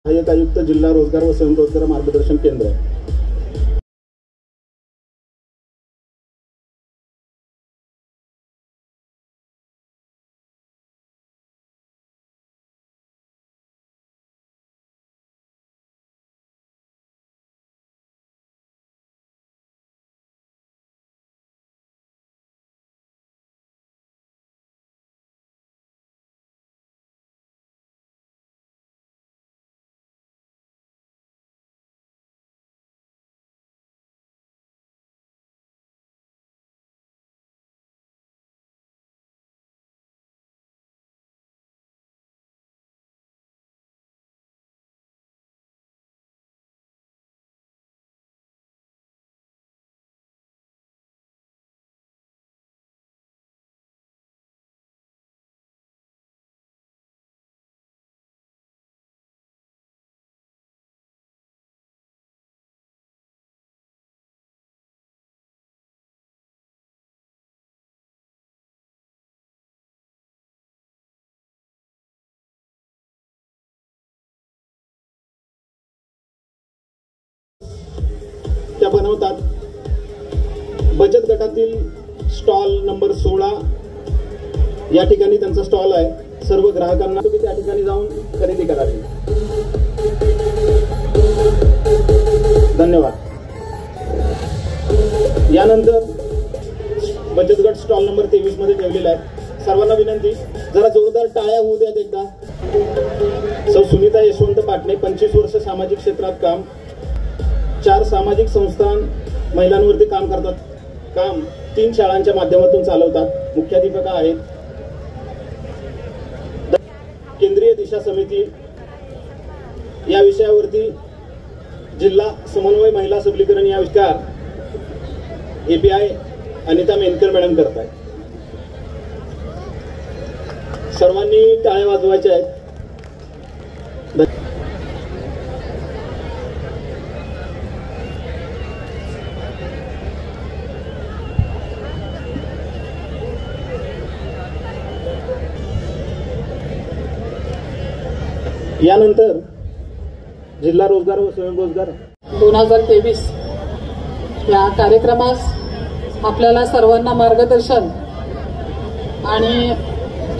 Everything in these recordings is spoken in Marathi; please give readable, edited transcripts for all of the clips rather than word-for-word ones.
सहाय्यक आयुक्त जिल्हा रोजगार व स्वयंरोजगार मार्गदर्शन केंद्र। त्या बनवतात। बचत गटातील स्टॉल नंबर 16 या ठिकाणी त्यांचा स्टॉल आहे। सर्व ग्राहकांना तुम्ही त्या ठिकाणी जाऊन खरेदी करावी। धन्यवाद। यानंतर बचत गट स्टॉल नंबर 23 मध्ये ठेवलेला आहे। सर्वांना विनंती, जरा जोरदार टाळ्या होऊ द्यात एकदा। सौ सुनीता यशवंत पाटणे, 25 वर्ष सामाजिक क्षेत्रात काम, 4 सामाजिक संस्था महिलांवरती काम करतात। काम 3 शाळांच्या माध्यमातून चालवतात। मुख्याध्यापिका आहेत। केंद्रीय दिशा समिती या विषयावरती जिल्हा समन्वय महिला सबलीकरण या विषयावर API अनिता मेनकर मॅडम करतायत। सर्वांनी टाळ्या वाजवायच्या आहेत। यानंतर जिल्हा रोजगार व स्वयंरोजगार 2023 या कार्यक्रमास आपल्याला सर्वांना मार्गदर्शन आणि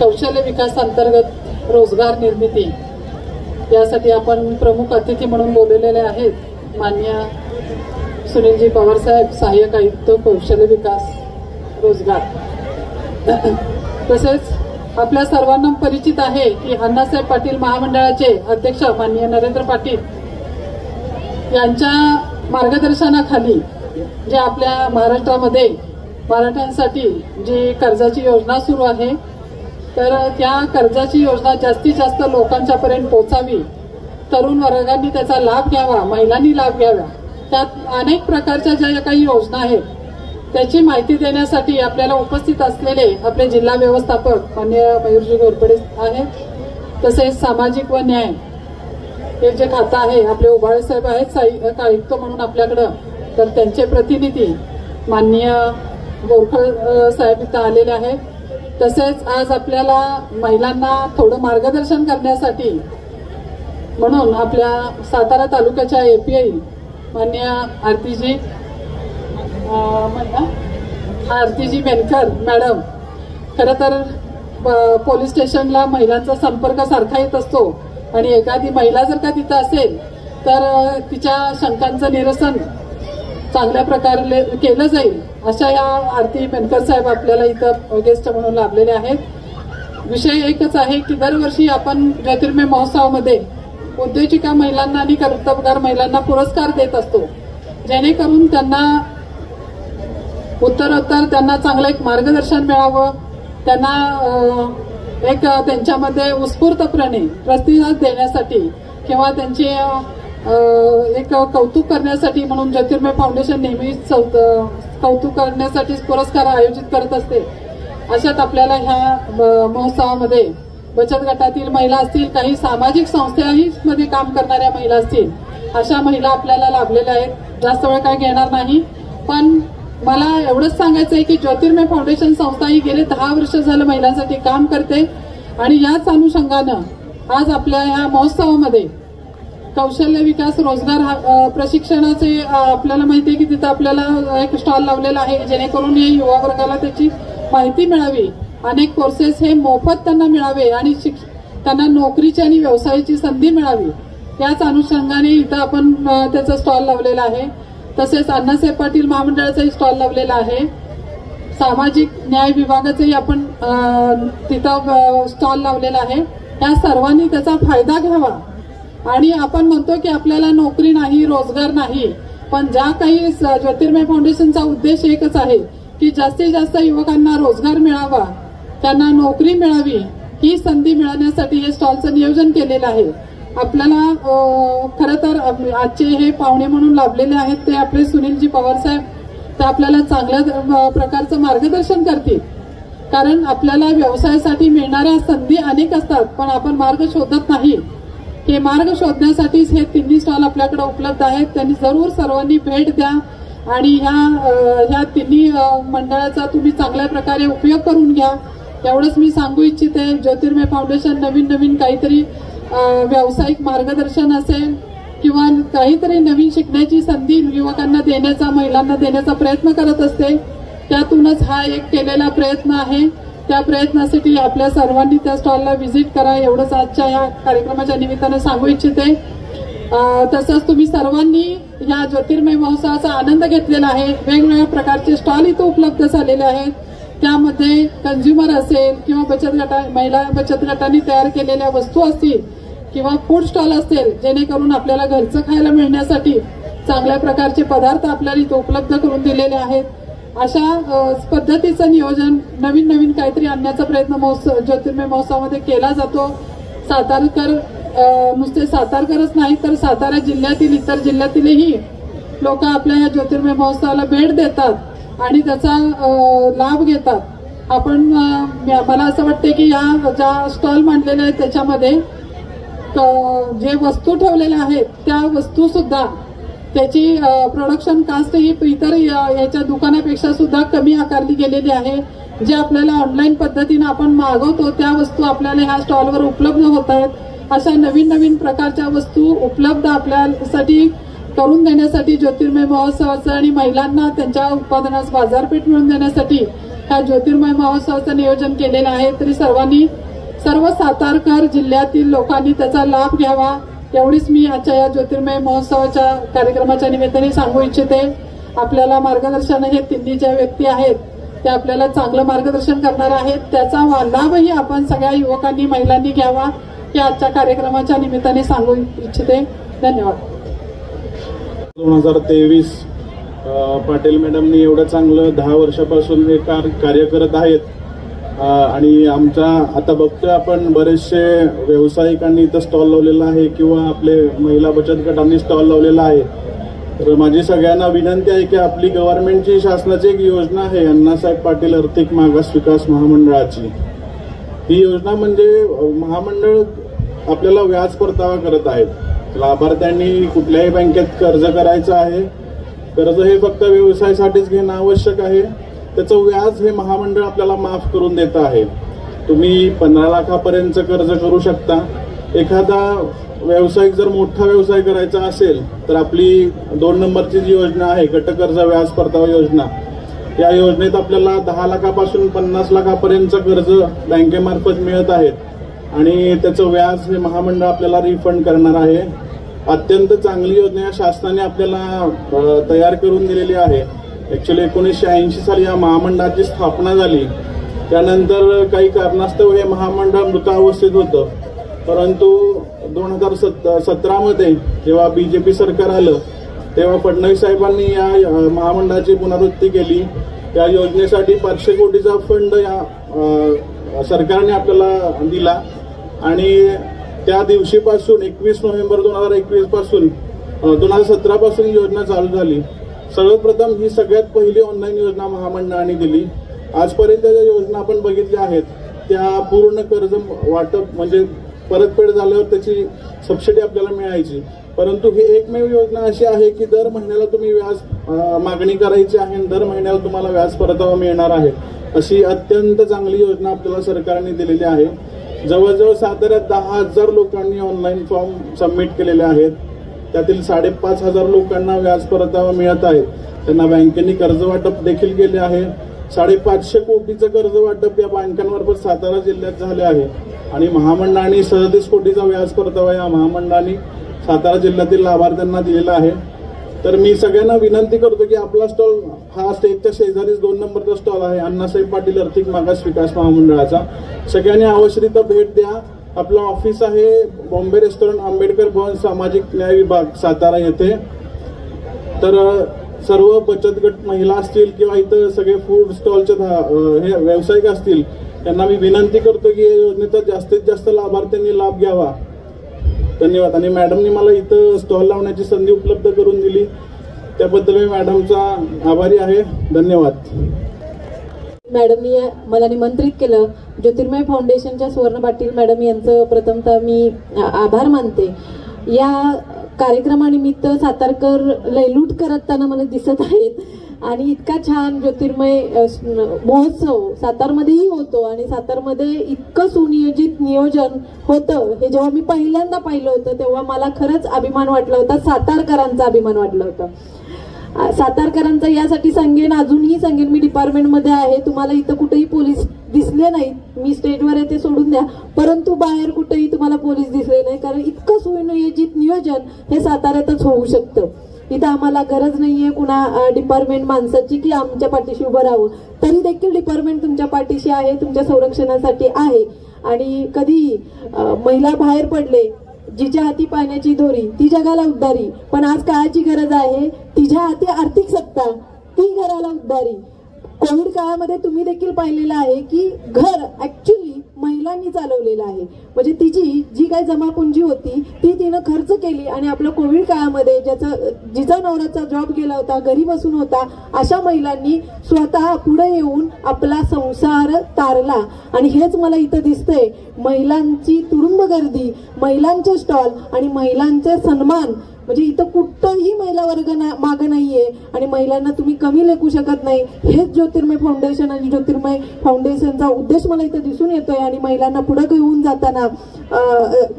कौशल्य विकास अंतर्गत रोजगार निर्मिती यासाठी आपण प्रमुख अतिथी म्हणून बोलवलेले आहेत माननीय सुनीलजी पवार साहेब, सहाय्यक आयुक्त कौशल्य विकास रोजगार। तसेच आपल्या सर्वांना परिचित आहे की अण्णासाहेब पाटील महामंडळाचे अध्यक्ष माननीय नरेंद्र पाटील यांच्या मार्गदर्शनाखाली जे आपल्या महाराष्ट्रामध्ये मराठ्यांसाठी जी कर्जाची योजना सुरू आहे, तर त्या कर्जाची योजना जास्तीत जास्त लोकांच्यापर्यंत पोहोचावी, तरुण वर्गांनी त्याचा लाभ घ्यावा, महिलांनी लाभ घ्यावा। त्यात अनेक प्रकारच्या ज्या काही योजना आहेत त्याची माहिती देण्यासाठी आपल्याला उपस्थित असलेले आपले जिल्हा व्यवस्थापक माननीय मयूरजी घोरपडे आहेत। तसेच सामाजिक व न्याय हे जे खातं आहे आपले उभाळे साहेब आहेत, सहाय्यक आयुक्त म्हणून आपल्याकडं, तर त्यांचे प्रतिनिधी माननीय बोरखळ साहेब इथं आलेले आहेत। तसेच आज आपल्याला महिलांना थोडं मार्गदर्शन करण्यासाठी म्हणून आपल्या सातारा तालुक्याच्या API माननीय आरतीजी मेनकर मॅडम, खरं तर पोलीस स्टेशनला महिलांचा संपर्क सारखा येत असतो आणि एखादी महिला जर का तिथं असेल तर तिच्या शंकांचं निरसन चांगल्या प्रकारे केलं जाईल, अशा या आरती मेनकर साहेब आपल्याला इथं गेस्ट म्हणून लाभलेले आहेत। विषय एकच आहे की दरवर्षी आपण ज्योतिर्मय महोत्सवामध्ये उद्योजिका महिलांना आणि कर्तबगार महिलांना पुरस्कार देत असतो, जेणेकरून त्यांना उत्तरोत्तर त्यांना चांगलं एक मार्गदर्शन मिळावं, त्यांना एक त्यांच्यामध्ये उत्स्फूर्तपणे प्रतिसाद देण्यासाठी किंवा त्यांचे एक कौतुक करण्यासाठी म्हणून ज्योतिर्मय फाउंडेशन नेहमीच कौतुक करण्यासाठी पुरस्कार आयोजित करत असते। अशात आपल्याला ह्या महोत्सवामध्ये बचत गटातील महिला असतील, काही सामाजिक संस्थाही मध्ये काम करणाऱ्या महिला असतील, अशा महिला आपल्याला लाभलेल्या आहेत। जास्त वेळ काय घेणार नाही, पण मला एवढंच सांगायचं आहे की ज्योतिर्मय फाउंडेशन संस्था ही गेले 10 वर्ष झालं महिलांसाठी काम करते आणि याच अनुषंगानं आज आपल्या ह्या महोत्सवामध्ये कौशल्य विकास रोजगार प्रशिक्षणाचे आपल्याला माहिती आहे की तिथं आपल्याला एक स्टॉल लावलेला आहे, जेणेकरून या युवा वर्गाला त्याची माहिती मिळावी. अनेक कोर्सेस हे मोफत त्यांना मिळावे आणि त्यांना नोकरीची आणि व्यवसायाची संधी मिळावी, याच अनुषंगाने इथं आपण त्याचा स्टॉल लावलेला आहे. तसेच अण्णासाहेब पाटील महामंडळाचाही स्टॉल लावलेला आहे. सामाजिक न्याय विभागाचाही आपण तिथं स्टॉल लावलेला आहे. या सर्वांनी त्याचा फायदा घ्यावा. आणि आपण म्हणतो की आपल्याला नोकरी नाही, रोजगार नाही, पण ज्या काही ज्योतिर्मय फाउंडेशनचा उद्देश एकच आहे की जास्तीत जास्त युवकांना रोजगार मिळावा, त्यांना नोकरी मिळावी, ही संधी मिळवण्यासाठी हे स्टॉलचं नियोजन केलेलं आहे. आपल्याला खरं तर आजचे हे पाहुणे म्हणून लाभलेले आहेत ते आपले सुनीलजी पवार साहेब, ते आपल्याला चांगल्या प्रकारचं मार्गदर्शन करतील. कारण आपल्याला व्यवसायासाठी मिळणाऱ्या संधी अनेक असतात, पण आपण मार्ग शोधत नाही. हे मार्ग शोधण्यासाठीच हे तिन्ही स्टॉल आपल्याकडे उपलब्ध आहेत. त्यांनी जरूर सर्वांनी भेट द्या आणि ह्या तिन्ही मंडळाचा तुम्ही चांगल्या प्रकारे उपयोग करून घ्या, एवढंच मी सांगू इच्छिते. ज्योतिर्मय फाउंडेशन नवीन काहीतरी व्यावसायिक मार्गदर्शन असेल किंवा काहीतरी नवीन शिकण्याची संधी युवकांना देण्याचा, महिलांना देण्याचा प्रयत्न करत असते. त्यातूनच हा एक केलेला प्रयत्न आहे. त्या प्रयत्नासाठी आपल्या सर्वांनी त्या स्टॉलला व्हिजिट करा, एवढंच आजच्या या कार्यक्रमाच्या निमित्तानं सांगू इच्छिते. तसंच तुम्ही सर्वांनी ह्या ज्योतिर्मय महोत्सवाचा आनंद घेतलेला आहे. वेगवेगळ्या प्रकारचे स्टॉल इथं उपलब्ध झालेले आहेत. त्यामध्ये कंझ्युमर असेल किंवा महिला बचत गटांनी तयार केलेल्या वस्तू असतील किंवा फूड स्टॉल असेल, जेणेकरून आपल्याला घरचं खायला मिळण्यासाठी चांगल्या प्रकारचे पदार्थ आपल्याला इथं उपलब्ध करून दिलेले आहेत. अशा पद्धतीचं नियोजन नवीन काहीतरी आणण्याचा प्रयत्न ज्योतिर्मय महोत्सवामध्ये केला जातो. सातारकर नुसते सातारकरच नाही तर सातारा जिल्ह्यातील इतर जिल्ह्यातीलही लोक आपल्या या ज्योतिर्मय महोत्सवाला भेट देतात आणि त्याचा लाभ घेतात. आपण मला असं वाटते की या ज्या स्टॉल मांडलेले आहेत त्याच्यामध्ये जे वस्तू ठेवलेल्या आहेत त्या वस्तू सुद्धा त्याची प्रोडक्शन कास्ट ही इतर याच्या दुकानापेक्षा सुद्धा कमी आकारली गेलेली आहे. जे आपल्याला ऑनलाईन पद्धतीने आपण मागवतो त्या वस्तू आपल्याला ह्या स्टॉलवर उपलब्ध होत आहेत. अशा नवीन प्रकारच्या वस्तू उपलब्ध आपल्यासाठी करून देण्यासाठी ज्योतिर्मय महोत्सवाचं आणि महिलांना त्यांच्या उत्पादनास बाजारपेठ मिळवून देण्यासाठी ह्या ज्योतिर्मय महोत्सवाचं नियोजन केलेलं आहे. तरी सर्व सातारकर जिल्ह्यातील लोकांनी त्याचा लाभ घ्यावा, एवढीच मी आजच्या या ज्योतिर्मय महोत्सवाच्या कार्यक्रमाच्या निमित्ताने सांगू इच्छिते. आपल्याला मार्गदर्शन हे तिन्ही ज्या व्यक्ती आहेत त्या आपल्याला चांगलं मार्गदर्शन करणार आहेत. त्याचा लाभही आपण सगळ्या युवकांनी, महिलांनी घ्यावा हे आजच्या कार्यक्रमाच्या निमित्ताने सांगू इच्छिते. धन्यवाद. 2023 पाटील मॅडमनी एवढं चांगलं 10 वर्षापासून हे कार्य करत आहेत आणि आमच्या आता बघतोय आपण बरेचसे व्यावसायिकांनी इथं स्टॉल लावलेला आहे किंवा आपले महिला बचत गटांनी स्टॉल लावलेला आहे. तर माझी सगळ्यांना विनंती आहे की आपली गव्हर्नमेंटची शासनाची एक योजना आहे अण्णासाहेब पाटील आर्थिक मागास विकास महामंडळाची. ही योजना म्हणजे महामंडळ आपल्याला व्याज परतावा करत आहेत. लाभार्थ्यांनी कुठल्याही बँकेत कर्ज करायचं आहे. कर्ज हे फक्त व्यवसायासाठीच घेणं आवश्यक आहे. त्याचं व्याज हे महामंडळ आपल्याला माफ करून देत आहे. तुम्ही 15 लाखापर्यंत कर्ज करू शकता. एखादा व्यावसायिक जर मोठा व्यवसाय करायचा असेल तर आपली 2 नंबरची जी योजना आहे गट कर्ज व्याज परतावा योजना, या योजनेत आपल्याला 10 लाखापासून 50 लाखापर्यंत कर्ज बँकेमार्फत मिळत आहेत आणि त्याचं व्याज हे महामंडळ आपल्याला रिफंड करणार आहे. अत्यंत चांगली योजना या शासनाने आपल्याला तयार करून दिलेली आहे. ऍक्च्युली 1980 साली या महामंडळाची स्थापना झाली. त्यानंतर काही कारणास्तव हे महामंडळ मृतावस्थेत होतं, परंतु 2017 मध्ये जेव्हा बीजेपी सरकार आलं तेव्हा फडणवीस साहेबांनी या महामंडळाची पुनरावृत्ती केली. या योजनेसाठी 500 कोटीचा फंड या सरकारने आपल्याला दिला आणि त्या दिवशीपासून 21 नोव्हेंबर 2021 पासून 2017 पासून ही योजना चालू झाली. सर्वप्रथम ही सगळ्यात पहिली ऑनलाईन योजना महामंडळाने दिली. आजपर्यंत ज्या योजना आपण बघितल्या आहेत त्या पूर्ण कर्ज वाटप म्हणजे परतफेड झाल्यावर त्याची सबसिडी आपल्याला मिळायची, परंतु ही एकमेव योजना अशी आहे की दर महिन्याला तुम्ही व्याज मागणी करायची आहे आणि दर महिन्याला तुम्हाला व्याज परतावा मिळणार आहे. अशी अत्यंत चांगली योजना आपल्याला सरकारने दिलेली आहे. जवळजवळ साताऱ्यात 10,000 लोकांनी ऑनलाईन फॉर्म सबमिट केलेले आहेत. त्यातील 5,500 लोकांना व्याज परतावा मिळत आहे. त्यांना बँकेने कर्ज वाटप देखील केले आहे. 550 कोटीचं कर्ज वाटप या बँकांमार्फत सातारा जिल्ह्यात झाले आहे आणि महामंडळाने 37 कोटीचा व्याज परतावा या महामंडळाने सातारा जिल्ह्यातील लाभार्थ्यांना दिलेला आहे. तर मी सगळ्यांना विनंती करतो की आपला स्टॉल हा स्टेजच्या शेजारीच 2 नंबरचा स्टॉल आहे अण्णासाहेब पाटील आर्थिक मागास विकास महामंडळाचा. सगळ्यांनी अवश्य तिथं भेट द्या. आपलं ऑफिस आहे बॉम्बे रेस्टॉरंट, आंबेडकर भवन, सामाजिक न्याय विभाग, सातारा येथे. तर सर्व बचत गट महिला असतील किंवा इथं सगळे फूड स्टॉलचे हे व्यावसायिक असतील त्यांना मी विनंती करतो की या योजनेचा जास्तीत जास्त लाभार्थ्यांनी लाभ घ्यावा. धन्यवाद. आणि मॅडमनी मला इथं स्टॉल लावण्याची संधी उपलब्ध करून दिली त्याबद्दल मी मॅडमचा आभारी आहे. धन्यवाद. मॅडमनी मला निमंत्रित केलं. ज्योतिर्मय फाउंडेशनच्या सुवर्ण पाटील मॅडम यांचं प्रथमतः मी आभार मानते. या कार्यक्रमानिमित्त सातारकर लयलूट करताना मला दिसत आहेत आणि इतका छान ज्योतिर्मय महोत्सव सातारमध्येही होतो आणि सातारमध्ये इतकं सुनियोजित नियोजन होतं हे जेव्हा मी पहिल्यांदा पाहिलं होतं तेव्हा मला खरंच अभिमान वाटला होता. सातारकरांचा अभिमान वाटला होता. सातारकरांचा यासाठी सांगेन, अजूनही सांगेन, मी डिपार्टमेंटमध्ये आहे. तुम्हाला इथं कुठेही पोलीस दिसले नाहीत. मी स्टेजवर आहे ते सोडून द्या, परंतु बाहेर कुठेही तुम्हाला पोलीस दिसले नाही. कारण इतकं सुनियोजित नियोजन हे साताऱ्यातच होऊ शकतं. इथं आम्हाला गरज नाहीये कुणा डिपार्टमेंट माणसाची की आमच्या पाठीशी उभं राहावं. तरी देखील डिपार्टमेंट तुमच्या पाठीशी आहे, तुमच्या संरक्षणासाठी आहे. आणि कधी महिला बाहेर पडले, जिच्या हाती पाण्याची दोरी ती जगाला उद्धारी. पण आज काळाची गरज आहे, तिच्या हाती आर्थिक सत्ता ती घराला उद्धारी. कोविड काळामध्ये तुम्ही देखील पाहिलेलं आहे की घर ऍक्च्युली महिलांनी चालवलेलं आहे. म्हणजे तिची जी काही जमापुंजी होती ती तिनं खर्च केली आणि आपल्या कोविड काळामध्ये जिचा नवऱ्याचा जॉब गेला होता, घरी बसून होता, अशा महिलांनी स्वतः पुढे येऊन आपला संसार तारला. आणि हेच मला इथं दिसतंय. महिलांची तुडुंब गर्दी, महिलांचे स्टॉल आणि महिलांचे सन्मान. म्हणजे इथं कुठंही महिला वर्ग मागं नाहीये आणि महिलांना तुम्ही कमी लेखू शकत नाही. हेच ज्योतिर्मय फाउंडेशन आणि ज्योतिर्मय फाउंडेशनचा उद्देश मला इथं दिसून येतोय. आणि महिलांना पुढे घेऊन जाताना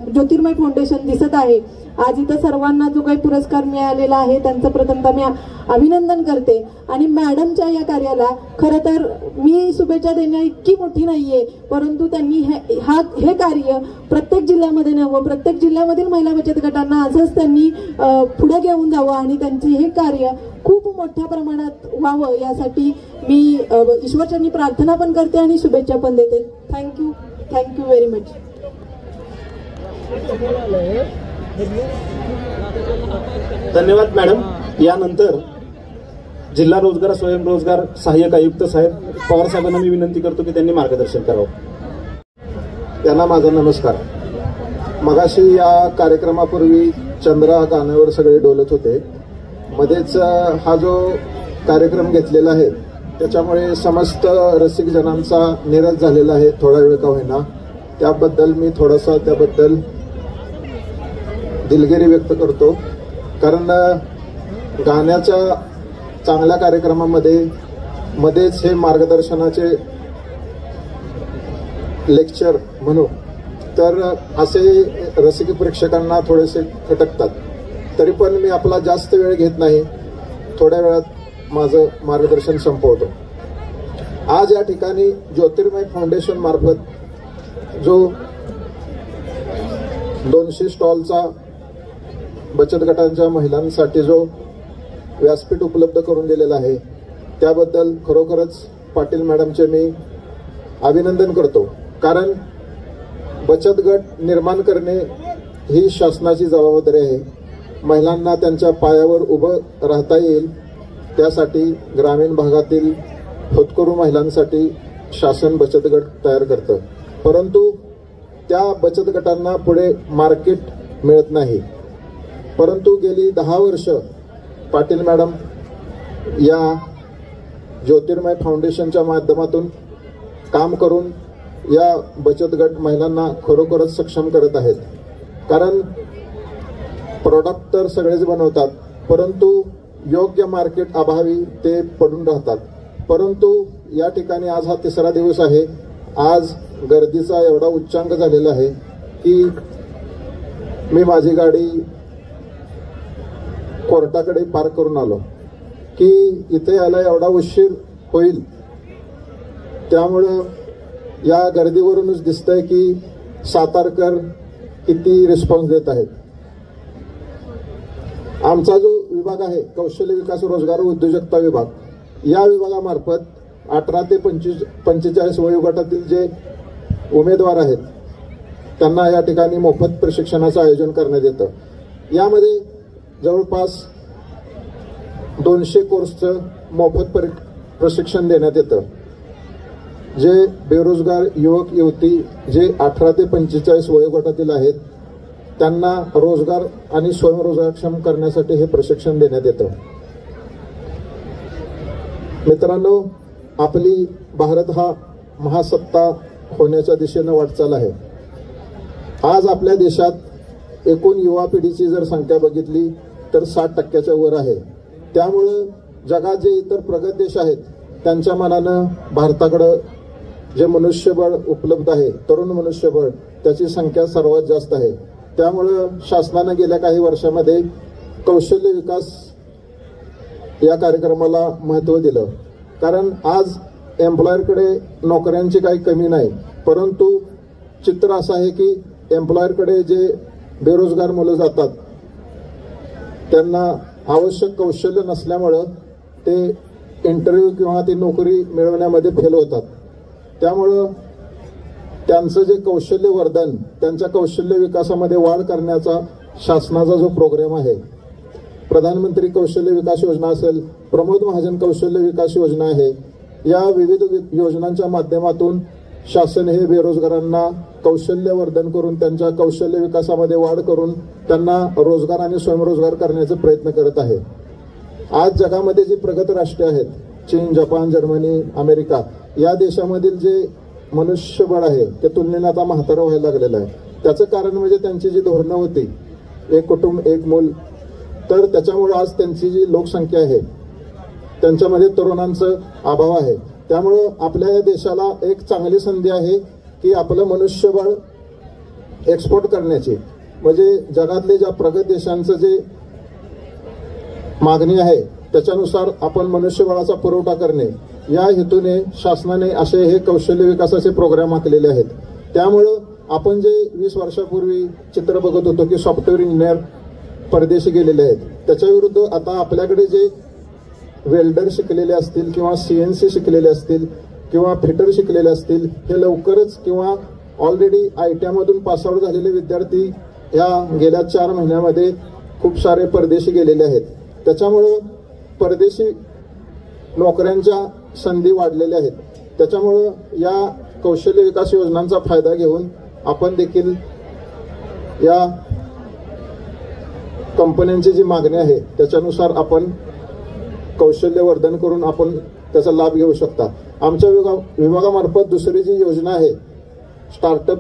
ज्योतिर्मय फाउंडेशन दिसत आहे. आज इथं सर्वांना जो काही पुरस्कार मिळालेला आहे त्यांचं प्रथमतः मी अभिनंदन करते. आणि मॅडमच्या या कार्याला खरं तर मी शुभेच्छा देण्या इतकी मोठी नाहीये, परंतु त्यांनी हे कार्य प्रत्येक जिल्ह्यामध्ये न्यावं, प्रत्येक जिल्ह्यामधील महिला बचत गटांना असंच त्यांनी पुढे घेऊन जावं आणि त्यांचे हे कार्य खूप मोठ्या प्रमाणात व्हावं यासाठी मी ईश्वरचरणी प्रार्थना पण करते आणि शुभेच्छा पण देते. Thank you very much. धन्यवाद मॅडम. यानंतर जिल्हा रोजगार स्वयंरोजगार सहाय्यक आयुक्त साहेब पवार साहेबांना मी विनंती करतो की त्यांनी मार्गदर्शन करावं. त्यांना माझा नमस्कार. मगाशी या कार्यक्रमापूर्वी चंद्रा गाण्यावर सगळे डोलत होते. मध्येच हा जो कार्यक्रम घेतलेला आहे त्याच्यामुळे समस्त रसिक जनांचा निराश झालेला आहे, थोडा वेळ का होईना. त्याबद्दल मी थोडासा त्याबद्दल दिलगिरी व्यक्त करतो. कारण गाण्याच्या चांगल्या कार्यक्रमामध्ये मध्येच हे मार्गदर्शनाचे लेक्चर म्हणू तर असे रसिक प्रेक्षकांना थोडेसे खटकतात. तरी पण मी आपला जास्त वेळ घेत नाही, थोड्या वेळात माझं मार्गदर्शन संपवतो. आज या ठिकाणी ज्योतिर्मय फाउंडेशन मार्फत जो 200 स्टॉलचा बचत गटांच्या महिलांसाठी जो व्यासपीठ उपलब्ध करून दिलेला आहे त्याबद्दल खरोखरच पाटील मॅडमचे मी अभिनंदन करतो. कारण बचत गट निर्माण करणे ही शासनाची जबाबदारी आहे. महिलांना त्यांच्या पायावर उभं राहता येईल त्यासाठी ग्रामीण भागातील होतकरू महिलांसाठी शासन बचत गट तयार करतं. परंतु त्या बचत गटांना पुढे मार्केट मिळत नाही. परंतु गेली 10 वर्ष पाटील मॅडम या ज्योतिर्मय फाउंडेशनच्या माध्यमातून काम करून या बचत गट महिलांना खरोखरच सक्षम करत आहेत. कारण प्रोडक्ट तर सगळेच बनवतात, परंतु योग्य मार्केट अभावी ते पडून राहतात. परंतु या ठिकाणी आज हा 3रा दिवस आहे आज गर्दीचा एवढा उच्चांक झालेला आहे की मी माझी गाडी कोर्टाकडे पार्क करून आलो की इथे यायला एवढा उशीर होईल. त्यामुळं या गर्दीवरूनच दिसतंय की सातारकर किती रिस्पॉन्स देत आहेत. आमचा जो विभाग आहे कौशल्य विकास रोजगार व उद्योजकता विभाग, या विभागामार्फत 18 ते 45 वयोगटातील जे उमेदवार आहेत त्यांना या ठिकाणी मोफत प्रशिक्षणाचं आयोजन करण्यात येतं. यामध्ये जवळपास 200 कोर्सचं मोफत प्रशिक्षण देण्यात येतं. जे बेरोजगार युवक युवती जे 18 ते 45 वयोगटातील आहेत त्यांना रोजगार आणि स्वयंरोजगारक्षम करण्यासाठी हे प्रशिक्षण देण्यात येतं. मित्रांनो, आपली भारत हा महासत्ता होण्याच्या दिशेनं वाटचाल आहे. आज आपल्या देशात एकूण युवा पिढीची जर संख्या बघितली तर 60% वर आहे. त्यामुळं जगात जे इतर प्रगत देश आहेत त्यांच्या मानानं भारताकडं जे मनुष्यबळ उपलब्ध आहे, तरुण मनुष्यबळ, त्याची संख्या सर्वात जास्त आहे. त्यामुळं शासनानं गेल्या काही वर्षामध्ये कौशल्य विकास या कार्यक्रमाला महत्त्व दिलं. कारण आज एम्प्लॉयरकडे नोकऱ्यांची काही कमी नाही, परंतु चित्र असं आहे की एम्प्लॉयरकडे जे बेरोजगार मुलं जातात त्यांना आवश्यक कौशल्य नसल्यामुळं ते इंटरव्ह्यू किंवा ती नोकरी मिळवण्यामध्ये फेल होतात. त्यामुळं त्यांचं जे कौशल्य वर्धन, त्यांच्या कौशल्य विकासामध्ये वाढ करण्याचा शासनाचा जो प्रोग्राम आहे, प्रधानमंत्री कौशल्य विकास योजना असेल, प्रमोद महाजन कौशल्य विकास योजना आहे, या विविध योजनांच्या माध्यमातून शासन हे बेरोजगारांना कौशल्य वर्धन करून त्यांच्या कौशल्य विकासामध्ये वाढ करून त्यांना रोजगार आणि स्वयंरोजगार करण्याचा प्रयत्न करत आहे. आज जगामध्ये जी प्रगत राष्ट्रे आहेत, चीन, जपान, जर्मनी, अमेरिका, या देशामधील जे मनुष्यबळ आहे ते तुलनेने आता म्हातारं व्हायला लागलेलं आहे. त्याचं कारण म्हणजे त्यांची जी धोरणं होती, एक कुटुंब एक मूल, तर त्याच्यामुळे आज त्यांची जी लोकसंख्या आहे त्यांच्यामध्ये तरुणांचं अभाव आहे. त्यामुळं आपल्या या देशाला एक चांगली संधी आहे की आपलं मनुष्यबळ एक्सपोर्ट करण्याची, म्हणजे जगातले ज्या प्रगत देशांचं जे मागणी आहे त्याच्यानुसार आपण मनुष्यबळाचा पुरवठा करणे, या हेतूने शासनाने असे हे कौशल्य विकासाचे प्रोग्राम आखलेले आहेत. त्यामुळं आपण जे 20 वर्षापूर्वी चित्र बघत होतो की सॉफ्टवेअर इंजिनियर परदेशी गेलेले आहेत, त्याच्याविरुद्ध आता आपल्याकडे जे वेल्डर शिकलेले असतील किंवा CNC शिकलेले असतील किंवा फिटर शिकलेले असतील, हे लवकरच किंवा ऑलरेडी ITI मधून पासआउट झालेले विद्यार्थी या गेल्या 4 महिन्यामध्ये खूप सारे परदेशी गेलेले आहेत. त्याच्यामुळं परदेशी नोकऱ्यांच्या संधी वाढलेल्या आहेत. त्याच्यामुळं या कौशल्य विकास योजनांचा फायदा घेऊन आपण देखील या कंपन्यांची जी मागणी आहे त्याच्यानुसार आपण कौशल्य वर्धन करून आपण त्याचा लाभ घेऊ शकता. आमच्या विभागामार्फत दुसरी जी योजना आहे स्टार्टअप,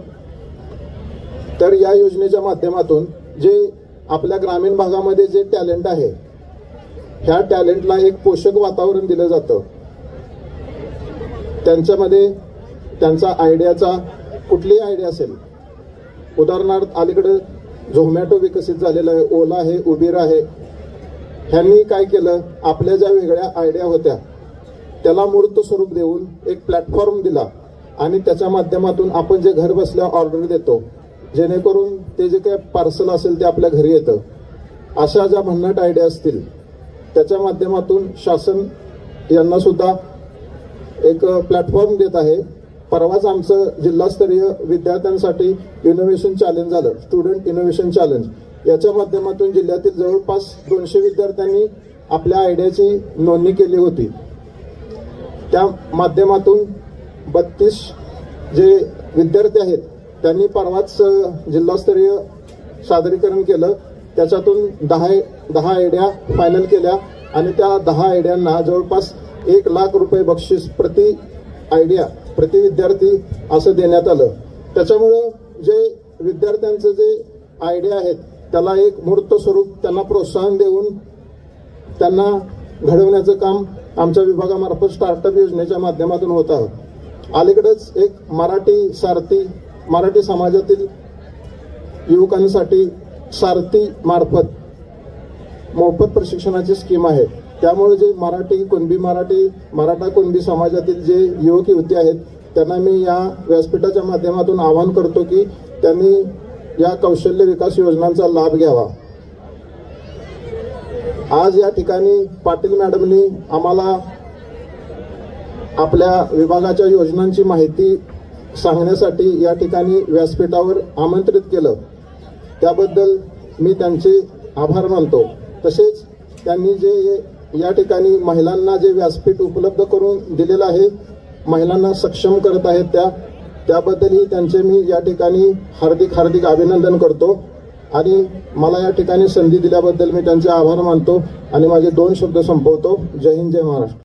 तर या योजनेच्या माध्यमातून जे आपल्या ग्रामीण भागामध्ये जे टॅलेंट आहे ह्या टॅलेंटला एक पोषक वातावरण दिलं जातं. त्यांच्यामध्ये त्यांचा आयडियाचा कुठलीही आयडिया असेल, उदाहरणार्थ अलीकडे झोमॅटो विकसित झालेला आहे, ओला आहे, उबेर आहे, ह्यांनी काय केलं, आपल्या ज्या वेगळ्या आयडिया होत्या त्याला मूर्त स्वरूप देऊन एक प्लॅटफॉर्म दिला आणि त्याच्या माध्यमातून आपण जे घर बसल्या ऑर्डर देतो, जेणेकरून ते जे काही पार्सल असेल ते आपल्या घरी येतं. अशा ज्या भन्नाट आयडिया असतील त्याच्या माध्यमातून शासन यांना सुद्धा एक प्लॅटफॉर्म देत आहे. परवाच आमचं जिल्हास्तरीय विद्यार्थ्यांसाठी इनोव्हेशन चॅलेंज झालं, स्टुडंट इनोव्हेशन चॅलेंज. याच्या माध्यमातून जिल्ह्यातील जवळपास 200 विद्यार्थ्यांनी आपल्या आयडियाची नोंदणी केली होती. त्या माध्यमातून 32 जे विद्यार्थी आहेत त्यांनी परवाच जिल्हास्तरीय सादरीकरण केलं. त्याच्यातून 10 आयडिया फायनल केल्या आणि त्या 10 आयडियांना जवळपास 1 लाख रुपये बक्षीस प्रति आयडिया, प्रति विद्यार्थी असं देण्यात आलं. त्याच्यामुळं जे विद्यार्थ्यांचे जे आयडिया आहेत त्याला एक मूर्त स्वरूप, त्यांना प्रोत्साहन देऊन त्यांना घडवण्याचं काम आमच्या विभागामार्फत स्टार्टअप योजनेच्या माध्यमातून होत आहे. अलीकडेच एक मराठी समाजातील युवकांसाठी सारथी मार्फत मोफत प्रशिक्षणाची स्कीम आहे. त्यामुळे जे मराठा कुणबी समाजातील जे युवक युवती आहेत त्यांना मी या व्यासपीठाच्या माध्यमातून आवाहन करतो की त्यांनी या कौशल्य विकास योजनांचा लाभ घ्यावा. आज या ठिकाणी पाटील मॅडमनी आम्हाला आपल्या विभागाच्या योजनांची माहिती सांगण्यासाठी या ठिकाणी व्यासपीठावर आमंत्रित केलं. त्याबद्दल मी त्यांचे आभार मानतो. तसेच त्यांनी जे या ठिकाणी महिलांना जे व्यासपीठ उपलब्ध करून दिलेलं आहे, महिलांना सक्षम करत आहेत त्याबद्दलही त्यांचे मी या ठिकाणी हार्दिक अभिनंदन करतो आणि मला या ठिकाणी संधी दिल्याबद्दल मी त्यांचे आभार मानतो आणि माझे 2 शब्द संपवतो. जय हिंद, जय महाराष्ट्र.